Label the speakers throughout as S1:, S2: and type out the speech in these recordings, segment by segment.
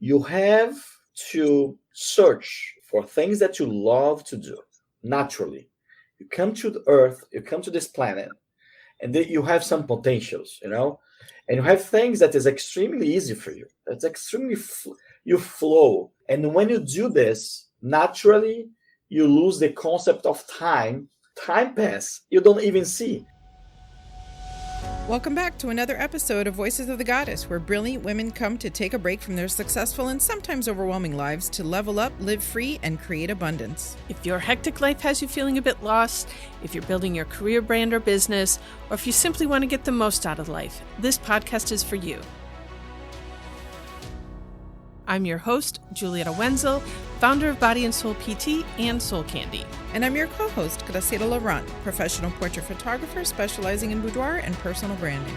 S1: You have to search for things that you love to do naturally. You come to the earth, you come to this planet, and then you have some potentials, and you have things that is extremely easy for you. That's extremely, you flow. And when you do this naturally, you lose the concept of time. Time pass, you don't even see.
S2: Welcome back to another episode of Voices of the Goddess, where brilliant women come to take a break from their successful and sometimes overwhelming lives to level up, live free, and create abundance.
S3: If your hectic life has you feeling a bit lost, if you're building your career, brand, or business, or if you simply want to get the most out of life, this podcast is for you. I'm your host, Julietta Wenzel, founder of Body and Soul PT and Soul Candy.
S2: And I'm your co-host, Graciela Laurent, professional portrait photographer specializing in boudoir and personal branding.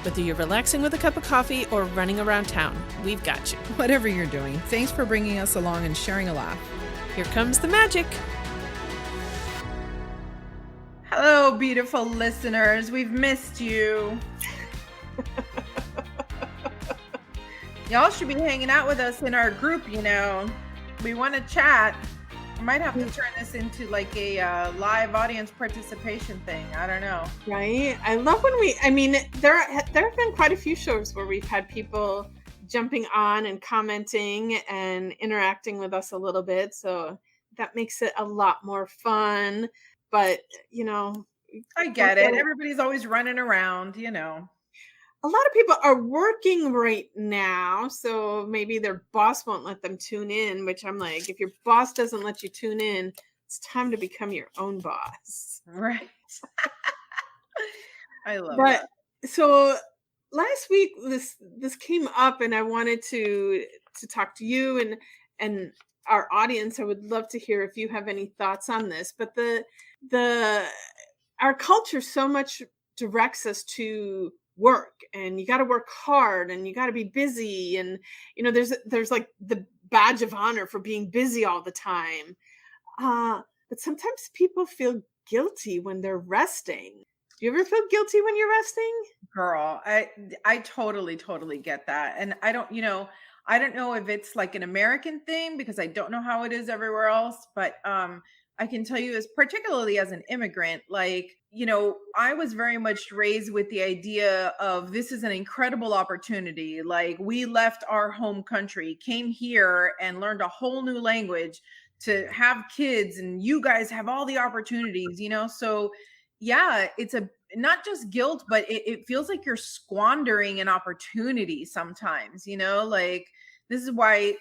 S3: Whether you're relaxing with a cup of coffee or running around town, we've got you.
S2: Whatever you're doing, thanks for bringing us along and sharing a laugh.
S3: Here comes the magic.
S4: Hello, beautiful listeners. We've missed you. Y'all should be hanging out with us in our group, We want to chat. I might have to turn this into like a live audience participation thing. I don't know.
S3: Right? I love when there have been quite a few shows where we've had people jumping on and commenting and interacting with us a little bit. So that makes it a lot more fun. But,
S4: I get it. Everybody's always running around,
S3: A lot of people are working right now, so maybe their boss won't let them tune in, which I'm like, if your boss doesn't let you tune in, it's time to become your own boss.
S4: Right. I love that.
S3: So last week, this came up, and I wanted to talk to you and our audience. I would love to hear if you have any thoughts on this. But our culture so much directs us to work, and you got to work hard, and you got to be busy, and there's like the badge of honor for being busy all the time, but sometimes people feel guilty when they're resting. Do you ever feel guilty when you're resting?
S4: Girl, I totally get that. And I don't know if it's like an American thing, because I don't know how it is everywhere else, but I can tell you, particularly as an immigrant, I was very much raised with the idea of this is an incredible opportunity. Like, we left our home country, came here and learned a whole new language to have kids, and you guys have all the opportunities, So yeah, it's not just guilt, but it feels like you're squandering an opportunity sometimes, This is why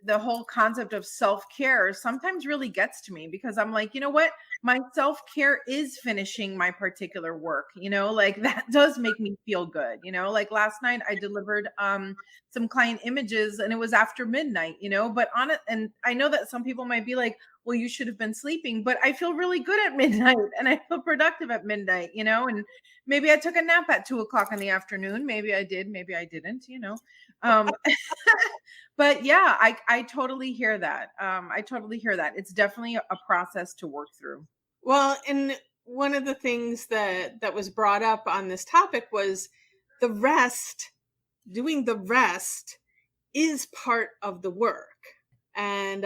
S4: the whole concept of self-care sometimes really gets to me, because I'm like, you know what? My self-care is finishing my particular work, that does make me feel good. Like last night I delivered some client images, and it was after midnight, but on it. And I know that some people might be like, well, you should have been sleeping, but I feel really good at midnight, and I feel productive at midnight, and maybe I took a nap at 2:00 in the afternoon. Maybe I did, maybe I didn't, but yeah, I totally hear that. I totally hear that. It's definitely a process to work through.
S3: Well, and one of the things that was brought up on this topic was doing the rest is part of the work. And,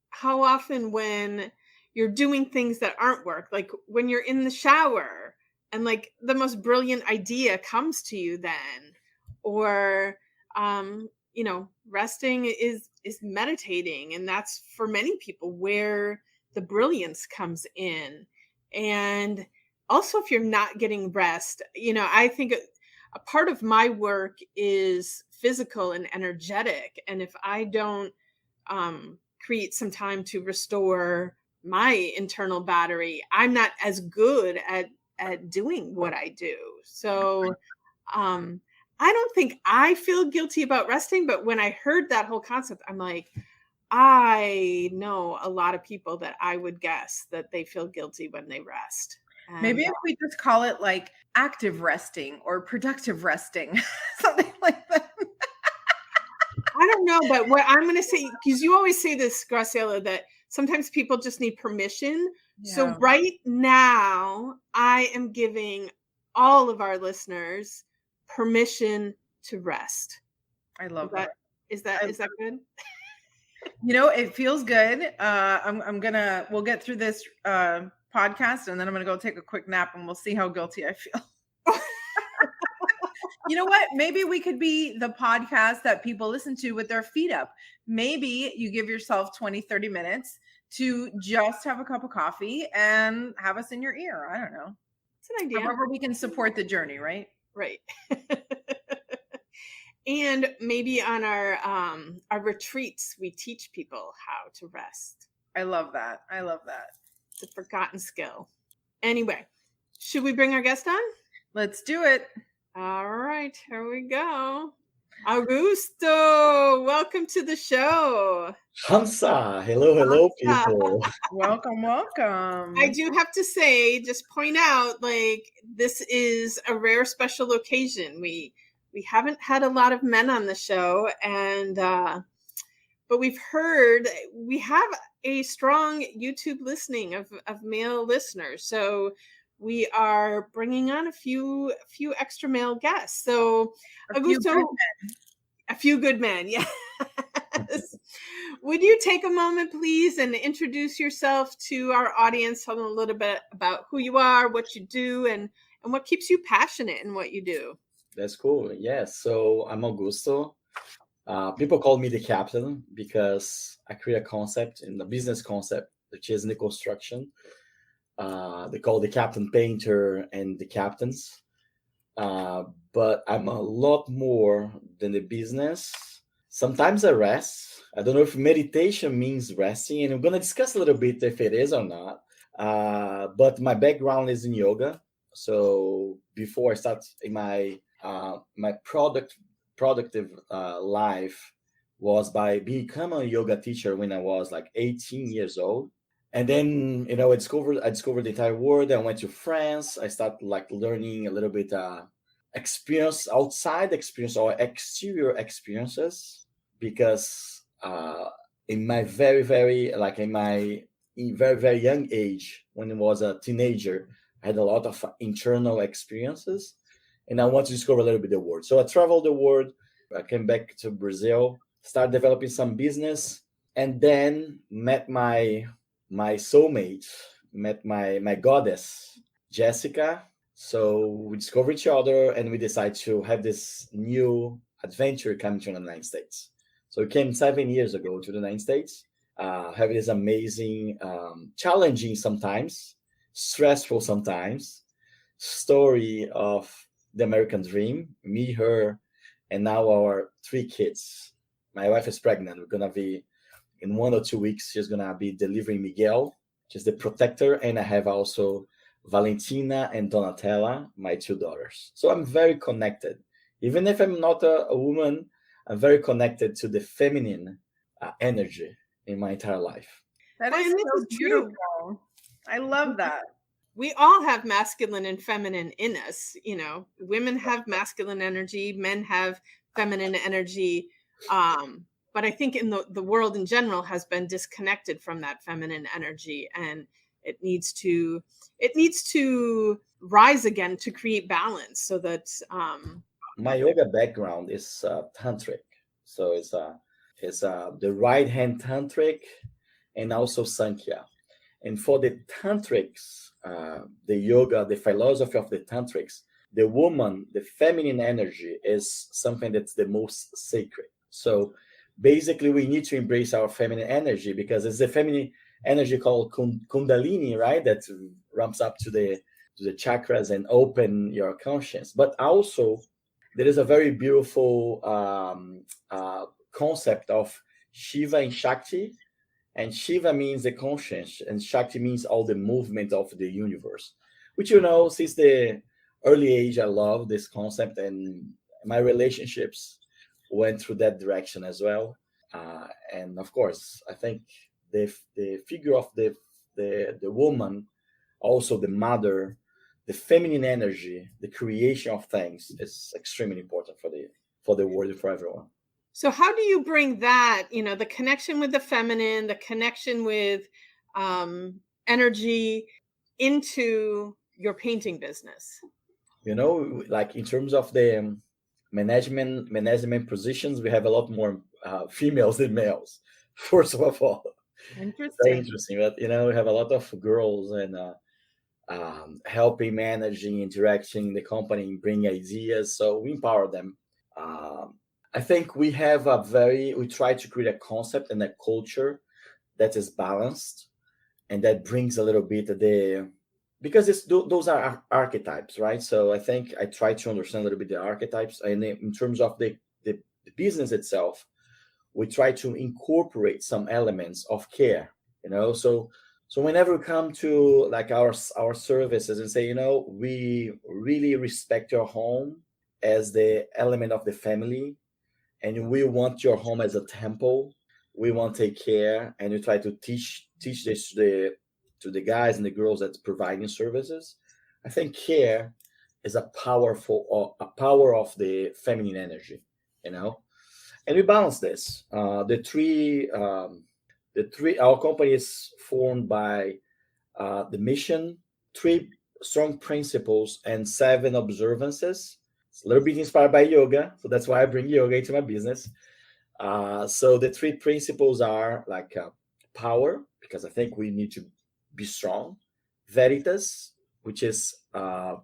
S3: how often when you're doing things that aren't work, like when you're in the shower and like the most brilliant idea comes to you then, or, resting is meditating. And that's for many people where the brilliance comes in. And also, if you're not getting rest, I think a part of my work is physical and energetic. And if I don't create some time to restore my internal battery, I'm not as good at doing what I do. So I don't think I feel guilty about resting, but when I heard that whole concept, I'm like, I know a lot of people that I would guess that they feel guilty when they rest. And
S4: maybe if we just call it like active resting or productive resting, something like that.
S3: I don't know, but what I'm going to say, because you always say this, Graciela, that sometimes people just need permission. Yeah. So right now, I am giving all of our listeners permission to rest.
S4: I
S3: Is
S4: love
S3: that
S4: that.
S3: is that good?
S4: It feels good. We'll get through this podcast, and then I'm gonna go take a quick nap, and we'll see how guilty I feel. You know what? Maybe we could be the podcast that people listen to with their feet up. Maybe you give yourself 20, 30 minutes to just have a cup of coffee and have us in your ear. I don't know.
S3: It's an idea.
S4: However, we can support the journey, right?
S3: Right. And maybe on our retreats, we teach people how to rest.
S4: I love that. I love that.
S3: It's a forgotten skill. Anyway, should we bring our guest on?
S4: Let's do it.
S3: All right, here we go. Augusto, welcome to the show.
S1: Hansa, hello,
S3: Hansa.
S1: people.
S4: Welcome.
S3: I do have to say, just point out, like, this is a rare special occasion. We haven't had a lot of men on the show, and but we've heard we have a strong YouTube listening of male listeners. So we are bringing on a few extra male guests. So Augusto, a few good men, yes. Would you take a moment, please, and introduce yourself to our audience? Tell them a little bit about who you are, what you do, and what keeps you passionate in what you do.
S1: That's cool. Yes. So I'm Augusto. People call me the captain because I create a concept in the business concept, which is in the construction. They call the captain painter and the captains. But I'm a lot more than the business. Sometimes I rest. I don't know if meditation means resting, and I'm going to discuss a little bit if it is or not. But my background is in yoga. So before I start in my productive life was by becoming a yoga teacher when I was like 18 years old. And then, I discovered the entire world. I went to France. I started like learning a little bit outside experience or exterior experiences, because in my very, very young age, when I was a teenager, I had a lot of internal experiences, and I want to discover a little bit the world. So I traveled the world. I came back to Brazil, started developing some business, and then met my soulmate, met my goddess, Jessica. So we discovered each other, and we decided to have this new adventure coming to the United States. So we came 7 years ago to the United States, having this amazing, challenging sometimes, stressful sometimes, story of the American dream, me, her, and now our 3 kids. My wife is pregnant. We're going to be, in 1 or 2 weeks, she's going to be delivering Miguel, which is the protector. And I have also Valentina and Donatella, my 2 daughters. So I'm very connected. Even if I'm not a woman, I'm very connected to the feminine energy in my entire life.
S4: That is so beautiful. I love that.
S3: We all have masculine and feminine in us. Women have masculine energy, men have feminine energy. But I think in the world in general has been disconnected from that feminine energy, and it needs to rise again to create balance, so that
S1: my yoga background is tantric. So it's the right hand tantric and also Sankhya. And for the tantrics, the yoga, the philosophy of the tantrics, the woman, the feminine energy is something that's the most sacred. So basically, we need to embrace our feminine energy, because it's the feminine energy called Kundalini, right? That ramps up to the chakras and open your conscience. But also, there is a very beautiful concept of Shiva and Shakti. And Shiva means the conscience, and Shakti means all the movement of the universe, which, since the early age, I love this concept, and my relationships went through that direction as well. And of course, I think the figure of the woman, also the mother, the feminine energy, the creation of things is extremely important for the world and for everyone.
S3: So how do you bring that, the connection with the feminine, the connection with energy into your painting business?
S1: Like in terms of the management positions, we have a lot more females than males. First of all, very
S4: Interesting.
S1: interesting. But we have a lot of girls and helping, managing, interacting the company, bring ideas. So we empower them. I think we try to create a concept and a culture that is balanced and that brings a little bit of because those are archetypes, right? So I think I try to understand a little bit the archetypes, and in terms of the business itself, we try to incorporate some elements of care, so whenever we come to like our services and say, we really respect your home as the element of the family, and we want your home as a temple. We want to take care, and we try to teach this to the guys and the girls that's providing services. I think care is a power of the feminine energy, and we balance this. Our company is formed by the mission, 3 strong principles, and 7 observances. It's a little bit inspired by yoga, so that's why I bring yoga into my business. So the 3 principles are like power, because I think we need to be strong; veritas, which is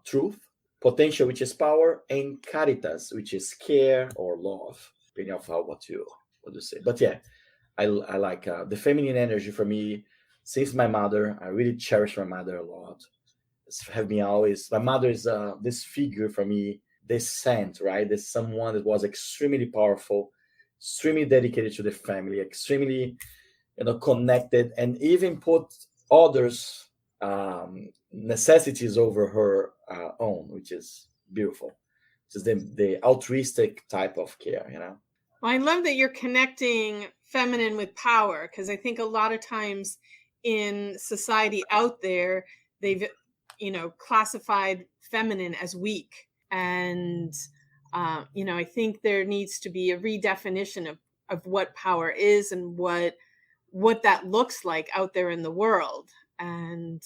S1: truth; potential, which is power; and caritas, which is care or love, depending on what you say. But yeah, I like the feminine energy for me. Since my mother, I really cherish my mother a lot. My mother is this figure for me, this saint, right? This someone that was extremely powerful, extremely dedicated to the family, extremely, connected, and even put others' necessities over her own, which is beautiful. It's the altruistic type of care,
S3: Well, I love that you're connecting feminine with power, because I think a lot of times in society out there, they've, classified feminine as weak. And, I think there needs to be a redefinition of what power is and what that looks like out there in the world. And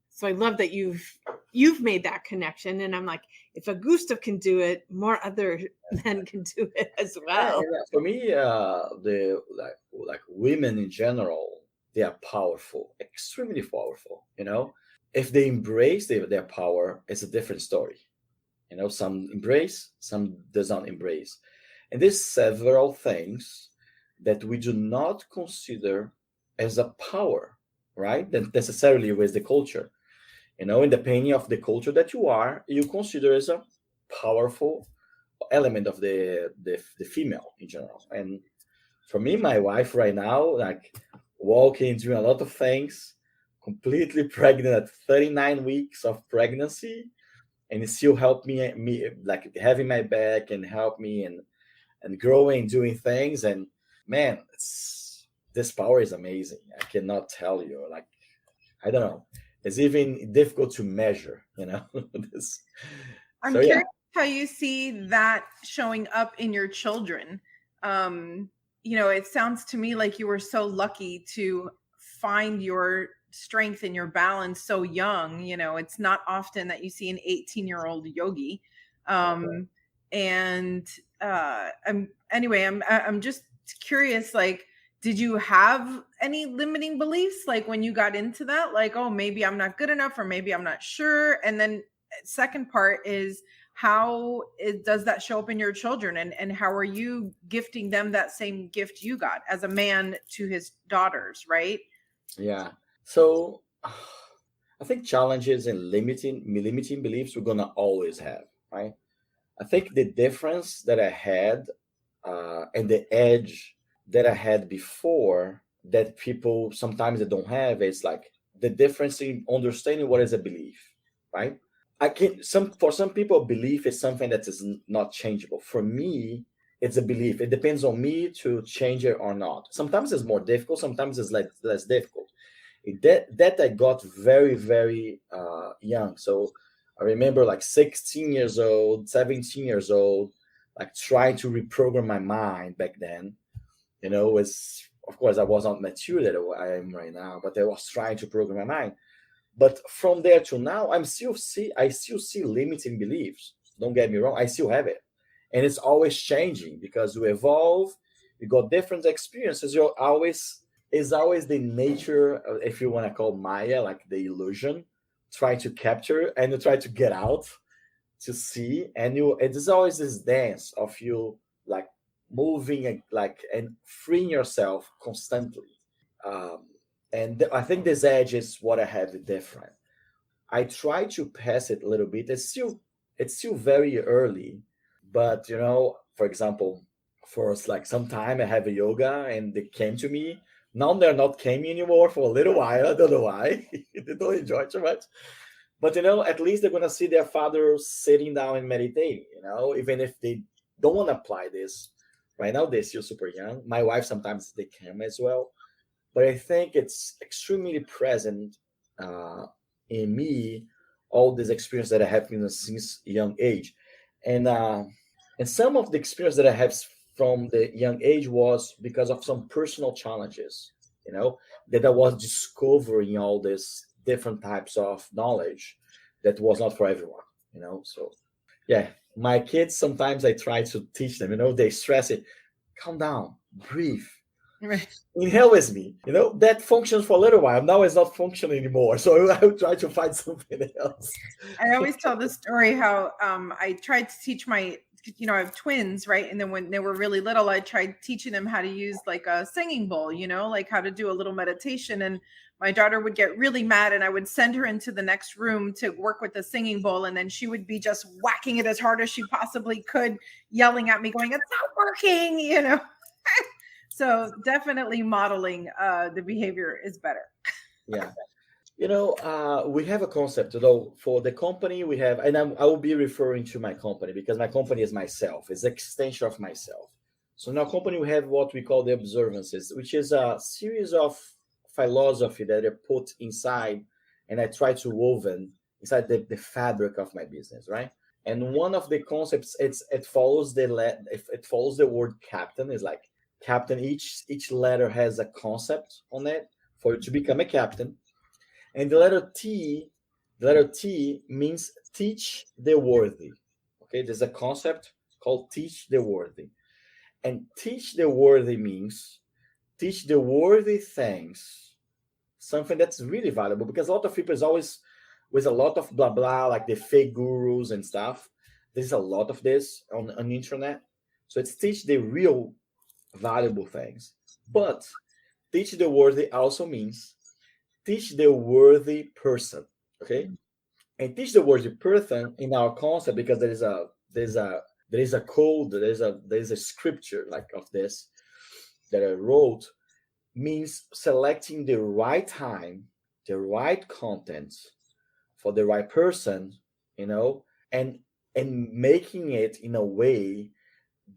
S3: so I love that you've made that connection. And I'm like, if Augusto can do it, more other men can do it as well.
S1: Yeah. For me, the like women in general, they are powerful, extremely powerful. If they embrace their power, it's a different story. Some embrace, some does not embrace, and there's several things that we do not consider as a power, right? That necessarily with the culture. Depending of the culture that you consider as a powerful element of the female in general. And for me, my wife right now, like walking, doing a lot of things, completely pregnant at 39 weeks of pregnancy, and it still help me like having my back and help me and growing, doing things. And man, this power is amazing. I cannot tell you. Like, I don't know. It's even difficult to measure, this.
S4: I'm
S1: So
S4: curious how you see that showing up in your children. It sounds to me like you were so lucky to find your strength and your balance so young. It's not often that you see an 18-year-old yogi. And I'm just curious, like, did you have any limiting beliefs, like when you got into that, like, oh, maybe I'm not good enough, or maybe I'm not sure? And then second part is, how does that show up in your children, and how are you gifting them that same gift you got as a man to his daughters, right?
S1: Yeah. So I think challenges and limiting beliefs we're gonna always have, right? I think the difference that I had and the edge that I had before that people sometimes they don't have is like the difference in understanding what is a belief, right? For some people, belief is something that is not changeable. For me, it's a belief. It depends on me to change it or not. Sometimes it's more difficult. Sometimes it's less difficult. That I got very, very young. So I remember like 16 years old, 17 years old, like trying to reprogram my mind back then. Of course I was not mature that I am right now, but I was trying to program my mind. But from there to now, I still see limiting beliefs. Don't get me wrong, I still have it. and it's always changing because you evolve, you got different experiences. You're always is always the nature, if you want to call Maya, like the illusion, try to capture and you try to get out to see, and you it is always this dance of you like moving and like and freeing yourself constantly. Um, and I think this edge is what I have different. I try to pass it a little bit. It's still very early, but for example, for like some time I have a yoga and they came to me. Now they're not coming anymore for a little while. I don't know why. They don't enjoy it too much. But at least they're gonna see their father sitting down and meditating, even if they don't want to apply this. Right now they're still super young. My wife sometimes they can as well. But I think it's extremely present uh, in me, all this experience that I have since young age, and some of the experience that I have from the young age was because of some personal challenges, that I was discovering all these different types of knowledge that was not for everyone, So, yeah, my kids sometimes I try to teach them, they stress it, calm down, breathe.
S4: Right.
S1: Inhale with me. That functions for a little while. Now it's not functioning anymore. So I will try to find something else.
S4: I always tell the story how I tried to teach my, I have twins, right? And then when they were really little, I tried teaching them how to use like a singing bowl, like how to do a little meditation. And my daughter would get really mad and I would send her into the next room to work with the singing bowl. And then she would be just whacking it as hard as she possibly could, yelling at me going, it's not working, So definitely modeling the behavior is better.
S1: Yeah. We have a concept, for the company we have, and I will be referring to my company because my company is myself, it's an extension of myself. So in our company, we have what we call the observances, which is a series of philosophy that are put inside, and I try to woven inside the fabric of my business, right? And one of the concepts, it follows the word captain, is like captain. Each letter has a concept on it for you to become a captain. And the letter T means teach the worthy. Okay, there's a concept called teach the worthy. And teach the worthy means teach the worthy things, something that's really valuable, because a lot of people is always with a lot of blah blah, like the fake gurus and stuff. There's a lot of this on the internet. So it's teach the real valuable things. But teach the worthy also means teach the worthy person. Okay, and teach the worthy person in our concept, because there is a code, there's a scripture like of this that I wrote, means selecting the right time, the right content for the right person, and making it in a way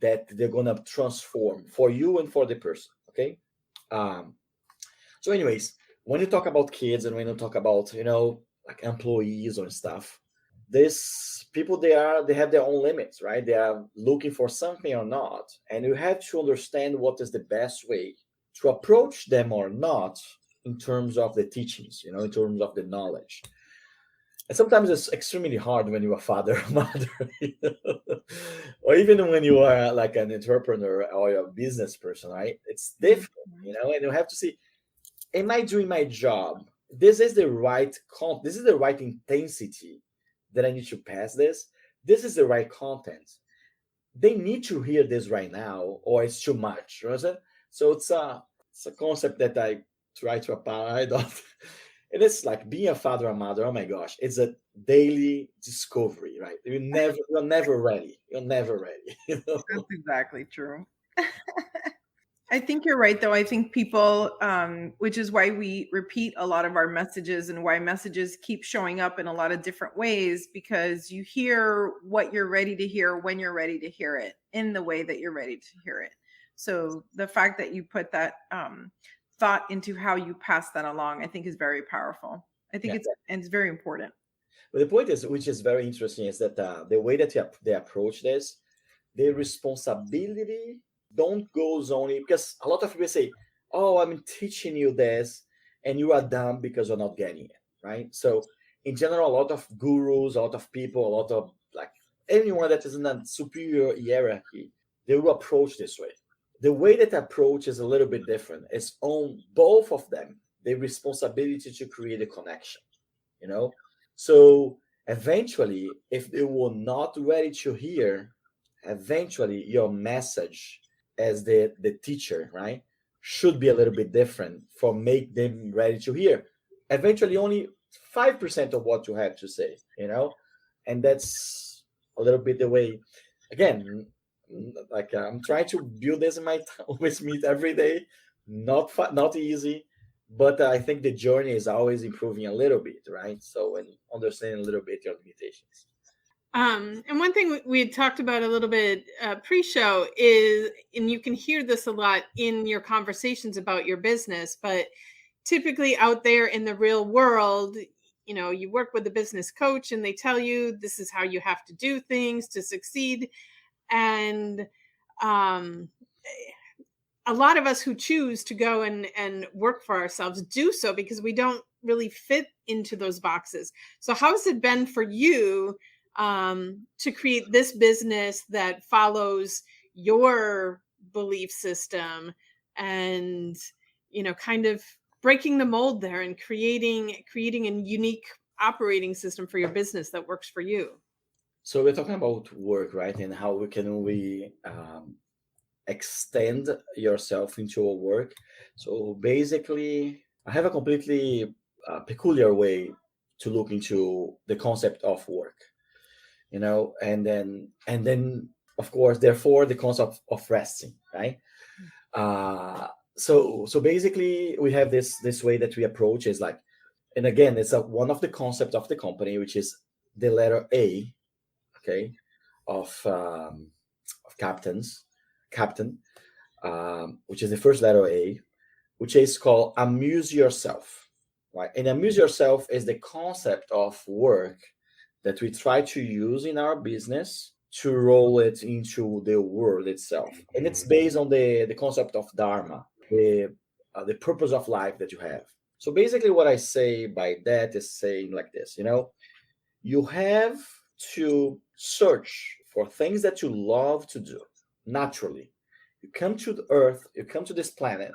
S1: that they're gonna transform for you and for the person. Okay. So anyways, when you talk about kids and when you talk about like employees or stuff, these people, they have their own limits, right? They are looking for something or not, and you have to understand what is the best way to approach them or not, in terms of the teachings, in terms of the knowledge. And sometimes it's extremely hard when you're a father or mother, or even when you are like an entrepreneur or a business person, right? It's difficult, and you have to see, am I doing my job? This is the right this is the right intensity that I need to pass this. This is the right content. They need to hear this right now, or it's too much. You know what I'm saying? So it's a concept that I try to apply. And it's like being a father or mother. Oh my gosh, it's a daily discovery, right? You're never ready. You're never ready.
S4: That's exactly true. I think you're right, though. I think people, which is why we repeat a lot of our messages and why messages keep showing up in a lot of different ways, because you hear what you're ready to hear when you're ready to hear it in the way that you're ready to hear it. So the fact that you put that thought into how you pass that along, I think is very powerful. I think it's very important.
S1: But the point is, which is very interesting, is that the way that they approach this, the responsibility don't goes only because a lot of people say, oh, I'm teaching you this and you are dumb because you're not getting it, right? So in general, a lot of gurus, a lot of people, a lot of like anyone that is in a superior hierarchy, they will approach this way. The way that approach is a little bit different. It's on both of them the responsibility to create a connection, you know. So eventually, if they were not ready to hear, eventually your message as the teacher, right, should be a little bit different for make them ready to hear. Eventually, only 5% of what you have to say, you know, and that's a little bit the way. Again, like I'm trying to build this in my with me every day. Not easy, but I think the journey is always improving a little bit, right? So and understanding a little bit your limitations.
S3: And one thing we had talked about a little bit pre-show is, and you can hear this a lot in your conversations about your business, but typically out there in the real world, you know, you work with a business coach and they tell you this is how you have to do things to succeed. And a lot of us who choose to go and work for ourselves do so because we don't really fit into those boxes. So how has it been for you to create this business that follows your belief system and, you know, kind of breaking the mold there and creating a unique operating system for your business that works for you?
S1: So we're talking about work, right? And how we extend yourself into a work. So basically, I have a completely peculiar way to look into the concept of work, you know, and then of course, therefore, the concept of resting, right? So basically, we have this way that we approach is like, and again, it's one of the concepts of the company, which is the letter A, okay, of captain, which is the first letter A, which is called amuse yourself, right? And amuse yourself is the concept of work that we try to use in our business to roll it into the world itself, and it's based on the concept of dharma, the purpose of life that you have. So basically, what I say by that is saying like this, you know, you have to search for things that you love to do naturally. You come to the earth, you come to this planet,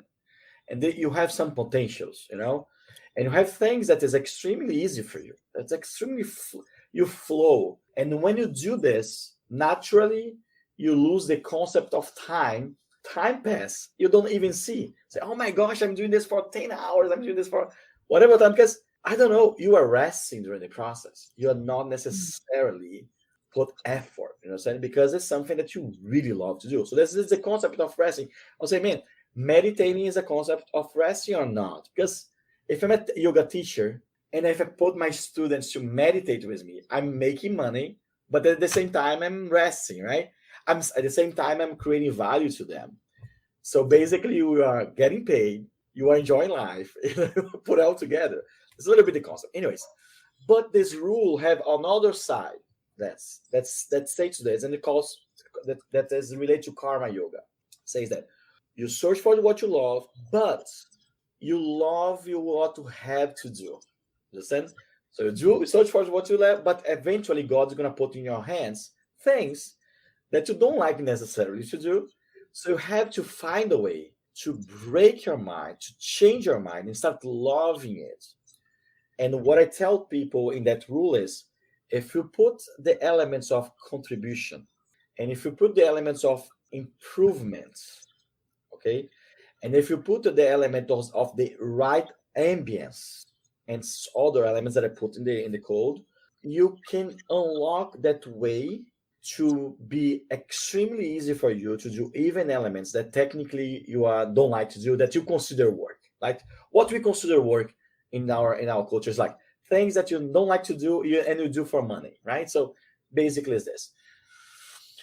S1: and then you have some potentials, you know, and you have things that is extremely easy for you. That's extremely you flow, and when you do this naturally, you lose the concept of time. Time pass, you don't even see. Say, oh my gosh, I'm doing this for 10 hours. I'm doing this for whatever time, because I don't know, you are resting during the process. You are not necessarily put effort, you know what I'm saying? Because it's something that you really love to do. So this is the concept of resting. I'll say, man, meditating is a concept of resting or not? Because if I'm a yoga teacher and if I put my students to meditate with me, I'm making money, but at the same time, I'm resting, right? I'm at the same time, I'm creating value to them. So basically, you are getting paid, you are enjoying life, put it all together. It's a little bit the concept. Anyways, but this rule have another side that states this, and it calls that is related to karma yoga. Says that you search for what you love, but you love you what you have to do. Understand? So you search for what you love, but eventually God's gonna put in your hands things that you don't like necessarily to do. So you have to find a way to break your mind, to change your mind, and start loving it. And what I tell people in that rule is, if you put the elements of contribution and if you put the elements of improvement, okay, and if you put the element of the right ambience and other elements that I put in the code, you can unlock that way to be extremely easy for you to do even elements that technically you don't like to do, that you consider work. Like what we consider work in our culture is like things that you don't like to do and you do for money, right? So basically it's this.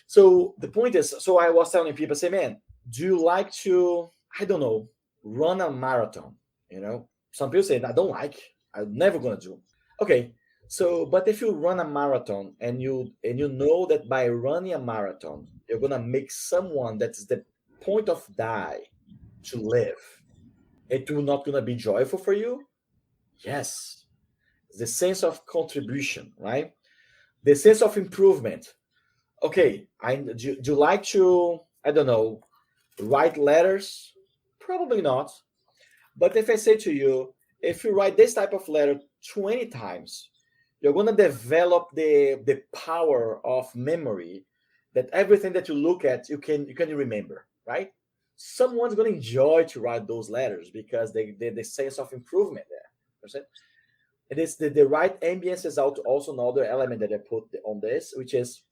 S1: So the point is, so I was telling people, say, man, do you like to, I don't know, run a marathon? You know, some people say, I don't like, I'm never gonna do. Okay, so but if you run a marathon and you know that by running a marathon, you're gonna make someone that's the point of die to live, it will not gonna be joyful for you. Yes, the sense of contribution, right? The sense of improvement. Okay, do you like to, I don't know, write letters? Probably not. But if I say to you, if you write this type of letter 20 times, you're going to develop the power of memory, that everything that you look at, you can remember, right? Someone's going to enjoy to write those letters because the sense of improvement there. Understand? It is the right ambience is also another element that I put on this, which is,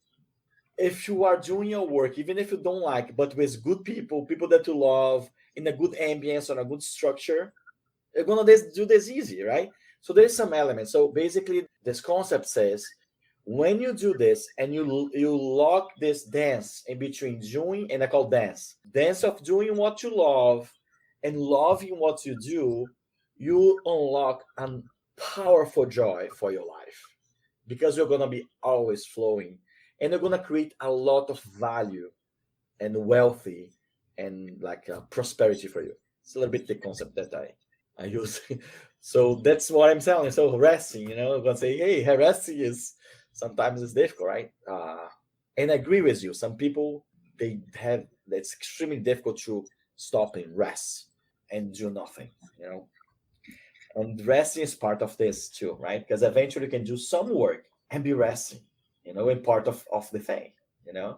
S1: if you are doing your work, even if you don't like, but with good people that you love, in a good ambience, on a good structure, you're gonna do this easy, right? So there's some elements. So basically, this concept says, when you do this and you lock this dance in between doing, and I call dance of doing what you love and loving what you do, you unlock a powerful joy for your life, because you're gonna be always flowing, and you're gonna create a lot of value and wealthy and like prosperity for you. It's a little bit the concept that I use. So that's what I'm telling. So resting, I'm gonna say, hey, resting is sometimes it's difficult, right? And I agree with you. Some people, it's extremely difficult to stop and rest and do nothing, And resting is part of this too, right? Because eventually you can do some work and be resting, in part of the thing,
S4: Yeah.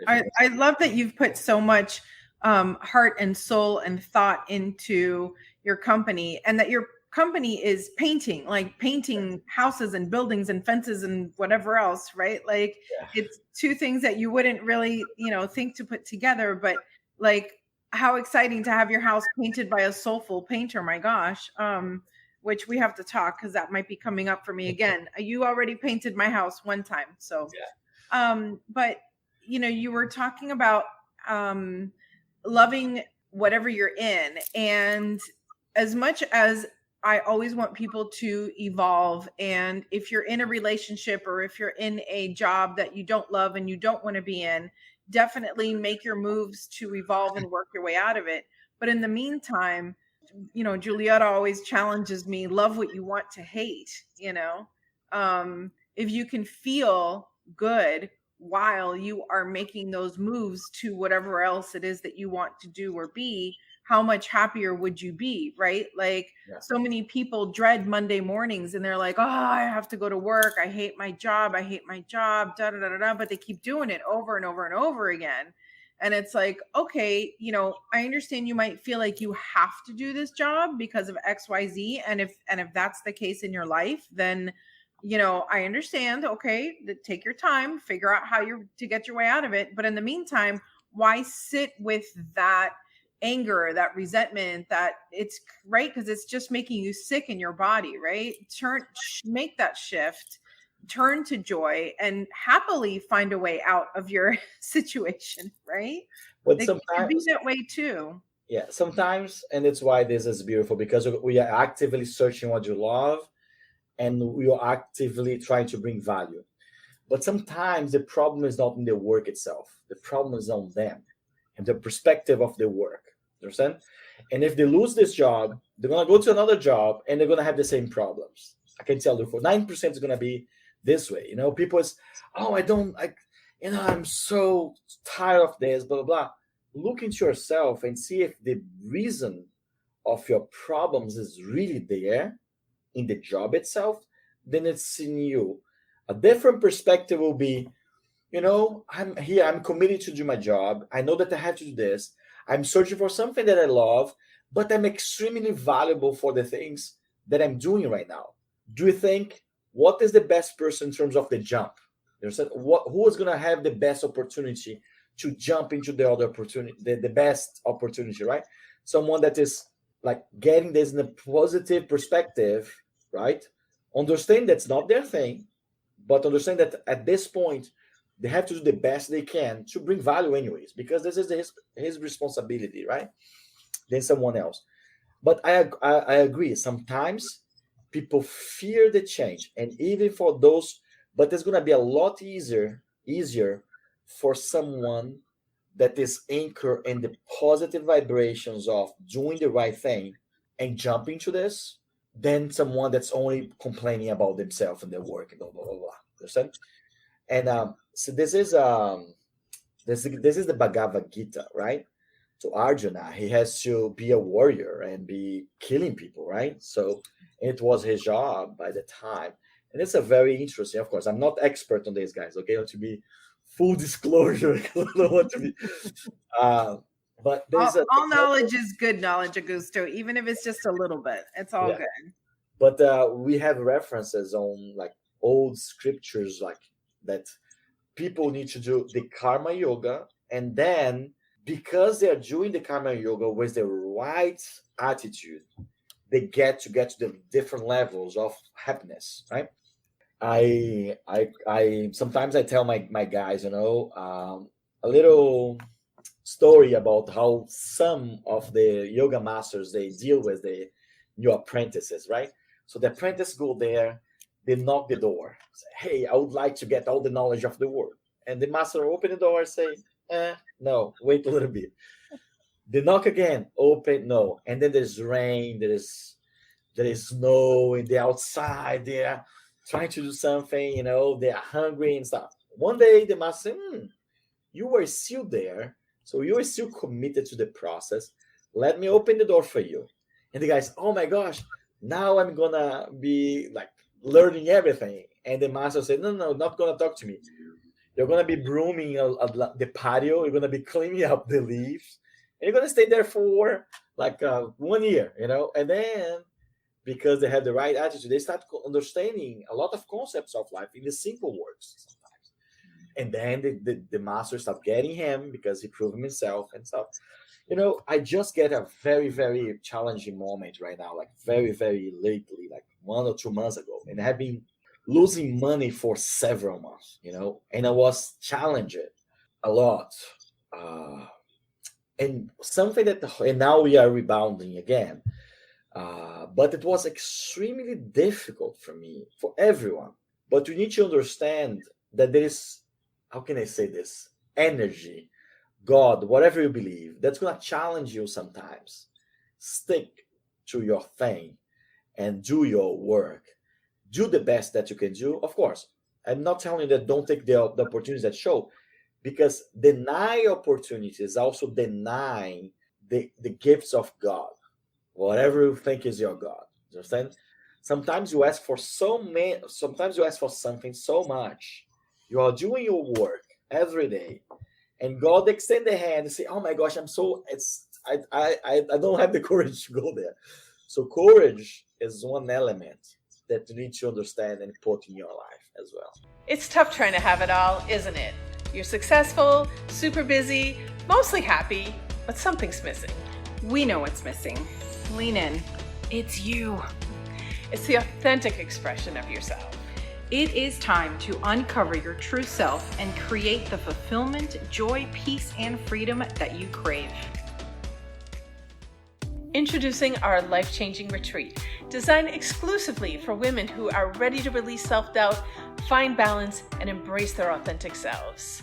S4: I love that you've put so much heart and soul and thought into your company, and that your company is painting houses and buildings and fences and whatever else, right? Like, it's two things that you wouldn't really, think to put together, but like, how exciting to have your house painted by a soulful painter. My gosh. Which we have to talk, because that might be coming up for me again. You already painted my house one time. So, but you were talking about loving whatever you're in. And as much as I always want people to evolve, and if you're in a relationship or if you're in a job that you don't love and you don't want to be in, definitely make your moves to evolve and work your way out of it. But in the meantime, Julietta always challenges me, love what you want to hate. If you can feel good while you are making those moves to whatever else it is that you want to do or be, how much happier would you be, right? Like, so many people dread Monday mornings, and they're like, oh, I have to go to work. I hate my job. Da, da, da, da, da. But they keep doing it over and over and over again. And it's like, okay, I understand you might feel like you have to do this job because of XYZ. And if that's the case in your life, then, I understand. Okay, take your time, figure out how you're to get your way out of it. But in the meantime, why sit with that anger, that resentment, that it's right? Because it's just making you sick in your body, right? Make that shift, turn to joy, and happily find a way out of your situation, right?
S1: But
S4: it
S1: sometimes
S4: can be that way too.
S1: Yeah, sometimes, and it's why this is beautiful, because we are actively searching what you love, and we are actively trying to bring value. But sometimes the problem is not in the work itself. The problem is on them and the perspective of the work. You understand? And if they lose this job, they're gonna go to another job and they're gonna have the same problems. I can tell you, for 9% is gonna be this way. People is, oh, I don't like, I'm so tired of this, blah blah blah. Look into yourself and see if the reason of your problems is really there in the job itself. Then it's in you. A different perspective will be, I'm here, I'm committed to do my job. I know that I have to do this. I'm searching for something that I love, but I'm extremely valuable for the things that I'm doing right now. Do you think, what is the best person in terms of the jump? Who is going to have the best opportunity to jump into the other opportunity, the best opportunity, right? Someone that is like getting this in a positive perspective, right? Understand that's not their thing, but understand that at this point, they have to do the best they can to bring value anyways, because this is his responsibility, right? Than someone else. But I agree. Sometimes people fear the change, and even for those, but it's gonna be a lot easier for someone that is anchored in the positive vibrations of doing the right thing and jumping to this, than someone that's only complaining about themselves and their work and blah blah blah blah. Understand? And so this is the Bhagavad Gita, right? So Arjuna, he has to be a warrior and be killing people, right? So it was his job by the time. And it's a very interesting, of course, I'm not expert on these guys, okay? To be full disclosure, I don't want to be. But there's
S4: all knowledge is good knowledge, Augusto, even if it's just a little bit. It's all good.
S1: But we have references on like old scriptures like that people need to do the karma yoga, and then because they're doing the karma yoga with the right attitude, they get to the different levels of happiness, right? I sometimes I tell my guys, a little story about how some of the yoga masters, they deal with the new apprentices, right? So the apprentice go there, they knock the door, say, hey, I would like to get all the knowledge of the world. And the master open the door, say, no, wait a little bit. They knock again, open, no. And then there's rain, there is snow, and they're outside, they're trying to do something, they're hungry and stuff. One day the master said, you were still there, so you are still committed to the process. Let me open the door for you. And the guys, oh my gosh, now I'm gonna be like learning everything. And the master said, no, not gonna talk to me. You're gonna be brooming the patio. You're gonna be cleaning up the leaves, and you're gonna stay there for like 1 year, And then because they have the right attitude, they start understanding a lot of concepts of life in the simple words sometimes. And then the master stopped getting him because he proved himself and stuff. I just get a very, very challenging moment right now, like very, very lately, like 1 or 2 months ago. And I have been losing money for several months, and I was challenged a lot. And something and now we are rebounding again. But it was extremely difficult for me, for everyone. But you need to understand that there is, how can I say this? Energy, God, whatever you believe, that's going to challenge you sometimes. Stick to your thing and do your work. Do the best that you can do. Of course, I'm not telling you that don't take the opportunities that show, because deny opportunities also denying the gifts of God. Whatever you think is your God. You understand? Sometimes you ask for sometimes you ask for something so much. You are doing your work every day, and God extend the hand and say, oh my gosh, I don't have the courage to go there. So courage is one element that you need to understand and put in your life as well.
S3: It's tough trying to have it all, isn't it? You're successful, super busy, mostly happy, but something's missing.
S4: We know what's missing. Lean in. It's you.
S3: It's the authentic expression of yourself.
S4: It is time to uncover your true self and create the fulfillment, joy, peace, and freedom that you crave.
S3: Introducing our life-changing retreat, designed exclusively for women who are ready to release self-doubt, find balance, and embrace their authentic selves.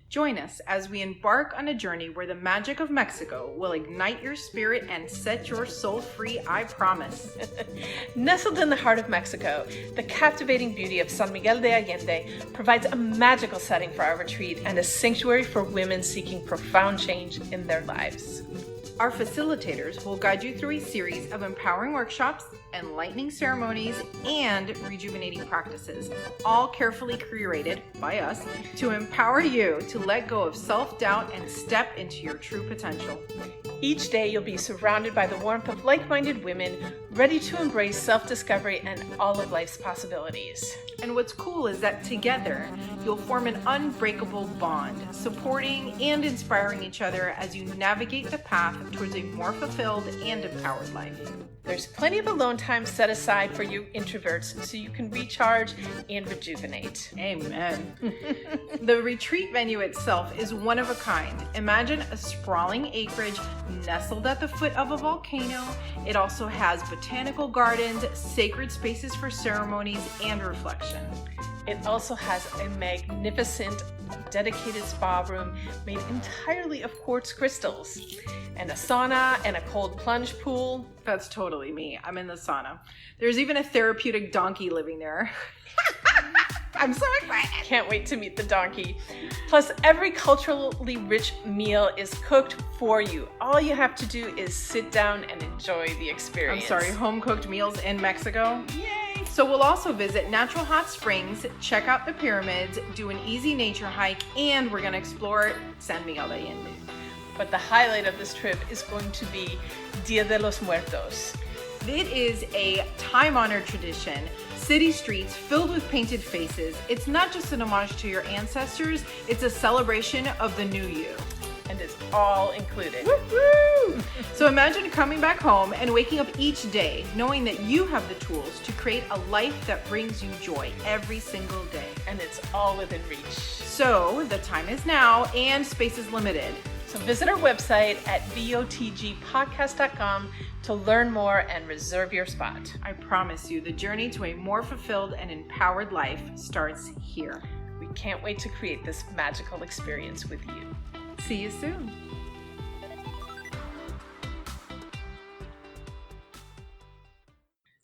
S4: Join us as we embark on a journey where the magic of Mexico will ignite your spirit and set your soul free, I promise.
S3: Nestled in the heart of Mexico, the captivating beauty of San Miguel de Allende provides a magical setting for our retreat and a sanctuary for women seeking profound change in their lives.
S4: Our facilitators will guide you through a series of empowering workshops, enlightening ceremonies, and rejuvenating practices, all carefully curated by us to empower you to let go of self-doubt and step into your true potential.
S3: Each day you'll be surrounded by the warmth of like-minded women ready to embrace self-discovery and all of life's possibilities.
S4: And what's cool is that together you'll form an unbreakable bond, supporting and inspiring each other as you navigate the path towards a more fulfilled and empowered life.
S3: There's plenty of alone time set aside for you introverts so you can recharge and rejuvenate.
S4: Amen. The retreat venue itself is one of a kind. Imagine a sprawling acreage nestled at the foot of a volcano. It also has botanical gardens, sacred spaces for ceremonies, and reflection.
S3: It also has a magnificent dedicated spa room made entirely of quartz crystals, and a sauna and a cold plunge pool.
S4: That's totally me. I'm in the sauna. There's even a therapeutic donkey living there. I'm so excited.
S5: Can't wait to meet the donkey. Plus, every culturally rich meal is cooked for you. All you have to do is sit down and enjoy the experience.
S4: I'm sorry, home-cooked meals in Mexico?
S5: Yay!
S4: So we'll also visit natural hot springs, check out the pyramids, do an easy nature hike, and we're gonna explore San Miguel de Allende.
S5: But the highlight of this trip is going to be Dia de los Muertos.
S4: It is a time-honored tradition. City streets filled with painted faces. It's not just an homage to your ancestors, it's a celebration of the new you.
S5: And it's all included.
S4: Woo-hoo! So imagine coming back home and waking up each day knowing that you have the tools to create a life that brings you joy every single day.
S5: And it's all within reach.
S4: So the time is now and space is limited.
S5: So visit our website at botgpodcast.com to learn more and reserve your spot.
S4: I promise you, the journey to a more fulfilled and empowered life starts here.
S5: We can't wait to create this magical experience with you.
S4: See you soon.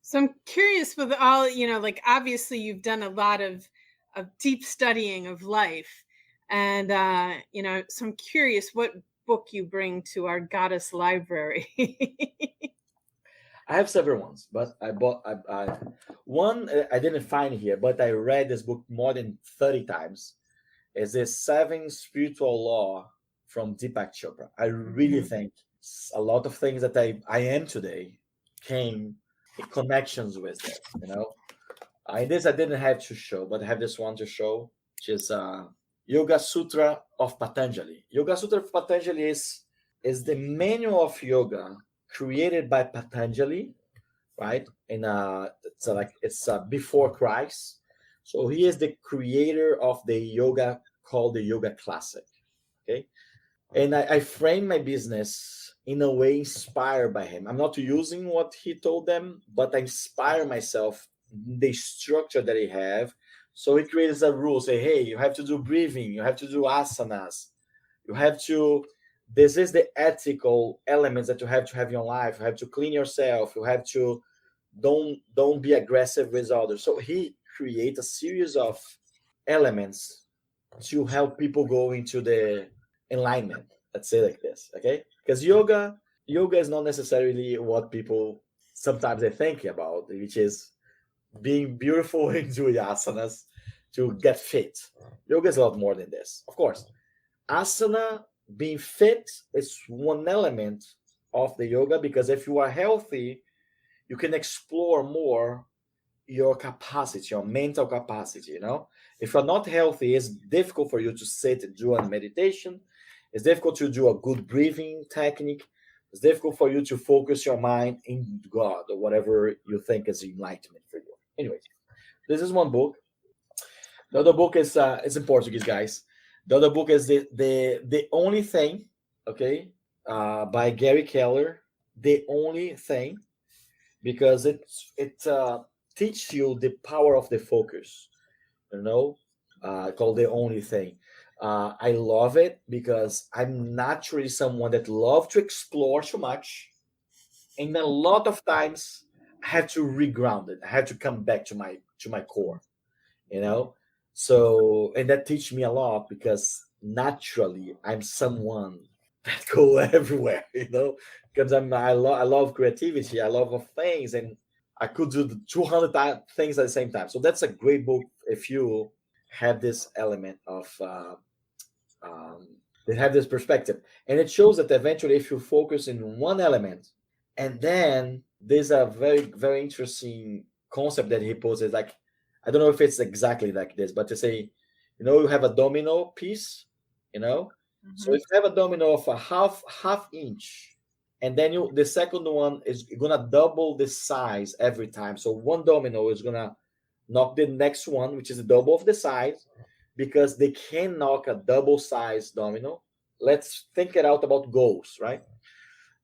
S3: So I'm curious with all, like obviously you've done a lot of deep studying of life. And, so I'm curious what book you bring to our goddess library.
S1: I have several ones, but one I didn't find here, but I read this book more than 30 times. Is this 7 Spiritual Law from Deepak Chopra. I really think a lot of things that I am today came in connections with that, In this I didn't have to show, but I have this one to show, which is Yoga Sutra of Patanjali. Yoga Sutra of Patanjali is the manual of yoga created by Patanjali, right? And it's before Christ. So he is the creator of the yoga called the Yoga Classic. Okay. And I frame my business in a way inspired by him. I'm not using what he told them, but I inspire myself the structure that he have. So he creates a rule, say, hey, you have to do breathing, you have to do asanas, you have to, this is the ethical elements that you have to have in your life. You have to clean yourself, you have to don't be aggressive with others. So he creates a series of elements to help people go into the alignment. Let's say like this, okay? Because yoga is not necessarily what people sometimes they think about, which is being beautiful and doing asanas to get fit. Yoga is a lot more than this. Of course, asana, being fit, is one element of the yoga, because if you are healthy, you can explore more your capacity, your mental capacity, If you're not healthy, it's difficult for you to sit and do a meditation. It's difficult to do a good breathing technique. It's difficult for you to focus your mind in God or whatever you think is enlightenment for you. Anyways, this is one book. The other book is it's in Portuguese, guys. The other book is the Only Thing, okay, by Gary Keller. The Only Thing, because it teaches you the power of the focus, called The Only Thing. I love it because I'm naturally someone that loves to explore too much, and a lot of times I have to reground it. I have to come back to my core, So, and that teaches me a lot because naturally I'm someone that go everywhere, because I love creativity. I love things, and I could do 200 things at the same time. So that's a great book if you have this element of they have this perspective, and it shows that eventually if you focus in one element, and then there's a very, very interesting concept that he poses, like, I don't know if it's exactly like this, but to say, you have a domino piece, so if you have a domino of a half inch, and then the second one is gonna double the size every time. So one domino is gonna knock the next one, which is the double of the size, because they can knock a double size domino. Let's think it out about goals, right?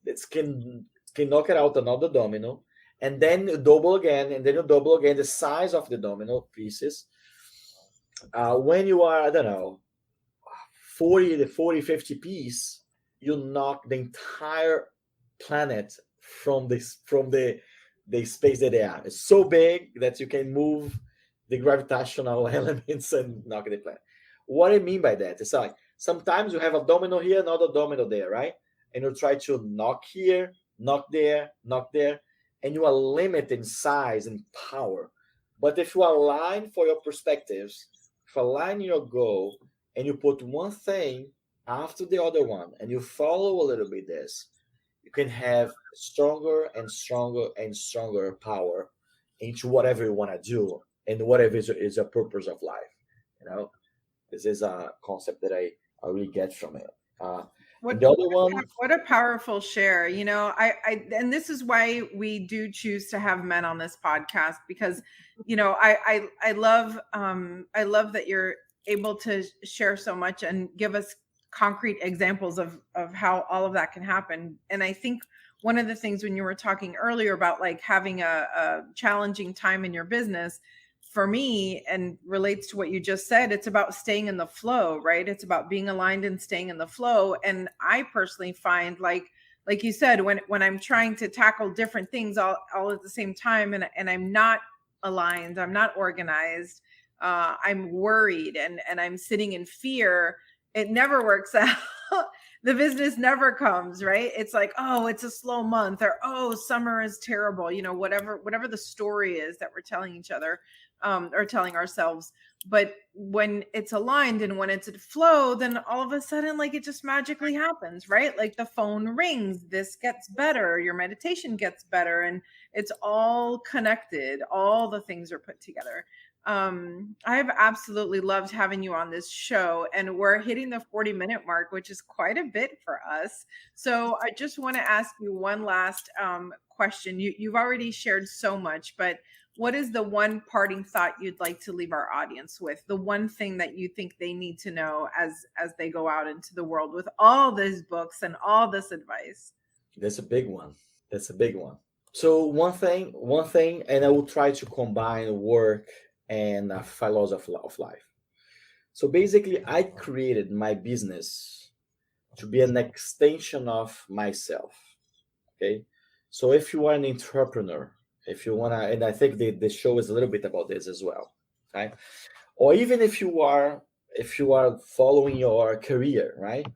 S1: It can knock it out another domino, and then you double again, and then you double again the size of the domino pieces. When you are, I don't know, 40, 50 piece, you knock the entire planet from the space that they are. It's so big that you can move the gravitational elements and knocking the planet. What I mean by that is like sometimes you have a domino here, another domino there, right? And you try to knock here, knock there, and you are limited in size and power. But if you align for your perspectives, if you align your goal, and you put one thing after the other one, and you follow a little bit this, you can have stronger and stronger and stronger power into whatever you want to do and whatever is your purpose of life. This is a concept that I really get from it.
S4: What,
S1: the other one,
S4: what a powerful share. I and this is why we do choose to have men on this podcast, because I love that you're able to share so much and give us concrete examples of how all of that can happen. And I think one of the things when you were talking earlier about like having a challenging time in your business, for me, and relates to what you just said, it's about staying in the flow, right? It's about being aligned and staying in the flow. And I personally find like you said, when I'm trying to tackle different things all at the same time, and I'm not aligned, I'm not organized, I'm worried and I'm sitting in fear, it never works out. The business never comes, right? It's like, oh, it's a slow month, or oh, summer is terrible, whatever the story is that we're telling each other, or telling ourselves. But when it's aligned and when it's at flow, then all of a sudden, like, it just magically happens, right? Like the phone rings, this gets better, your meditation gets better, and it's all connected. All the things are put together. I have absolutely loved having you on this show, and we're hitting the 40-minute mark, which is quite a bit for us. So I just want to ask you one last question. You've already shared so much, but what is the one parting thought you'd like to leave our audience with? The one thing that you think they need to know as they go out into the world with all these books and all this advice?
S1: That's a big one. So one thing, and I will try to combine work and philosophy of life. So basically, I created my business to be an extension of myself. Okay. So if you are an entrepreneur, if you want to, and I think the show is a little bit about this as well. Right. Or even if you are following your career, right?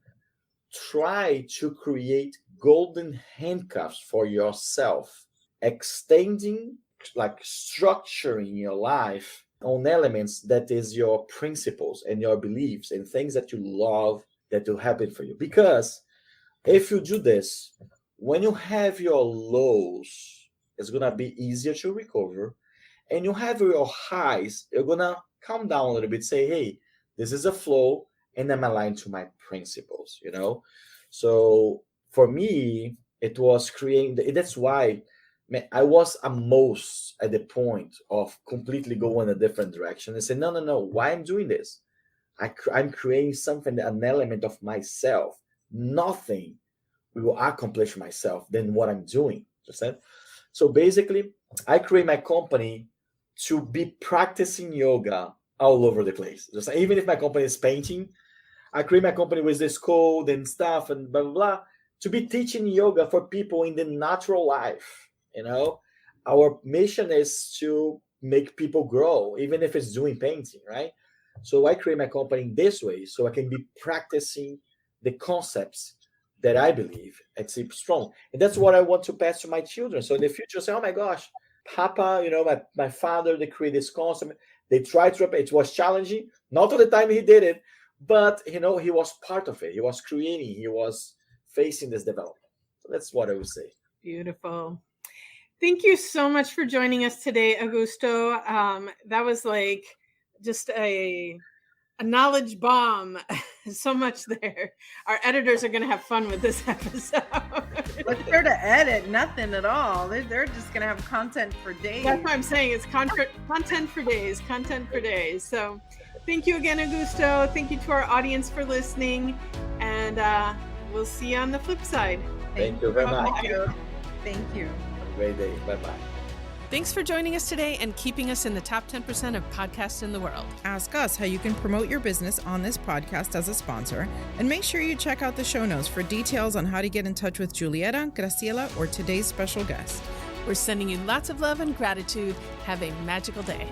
S1: Try to create golden handcuffs for yourself, extending, like structuring your life on elements that is your principles and your beliefs and things that you love that will happen for you. Because if you do this, when you have your lows, it's going to be easier to recover. And you have your highs, you're going to calm down a little bit, say, hey, this is a flow and I'm aligned to my principles, So for me, it was creating, that's why I was almost at the point of completely going a different direction and say, no, why I'm doing this? I'm creating something, an element of myself. Nothing will accomplish myself than what I'm doing. So basically, I create my company to be practicing yoga all over the place. Even if my company is painting, I create my company with this code and stuff and blah, blah, blah, to be teaching yoga for people in the natural life. Our mission is to make people grow, even if it's doing painting, right? So I create my company this way so I can be practicing the concepts that I believe it's strong. And that's what I want to pass to my children. So in the future, say, oh my gosh, Papa, my father, they created this concept. They tried to, it was challenging. Not all the time he did it, but he was part of it. He was creating, he was facing this development. So that's what I would say.
S3: Beautiful. Thank you so much for joining us today, Augusto. That was like just a knowledge bomb. So much there. Our editors are going to have fun with this episode.
S4: What's there to edit? Nothing at all. They're just going to have content for days.
S3: That's what I'm saying. It's content for days. So thank you again, Augusto. Thank you to our audience for listening. And we'll see you on the flip side.
S1: Thank you very much.
S4: Thank you.
S1: Great day. Bye-bye.
S2: Thanks for joining us today and keeping us in the top 10% of podcasts in the world. Ask us how you can promote your business on this podcast as a sponsor, and make sure you check out the show notes for details on how to get in touch with Julieta, Graciela, or today's special guest.
S5: We're sending you lots of love and gratitude. Have a magical day.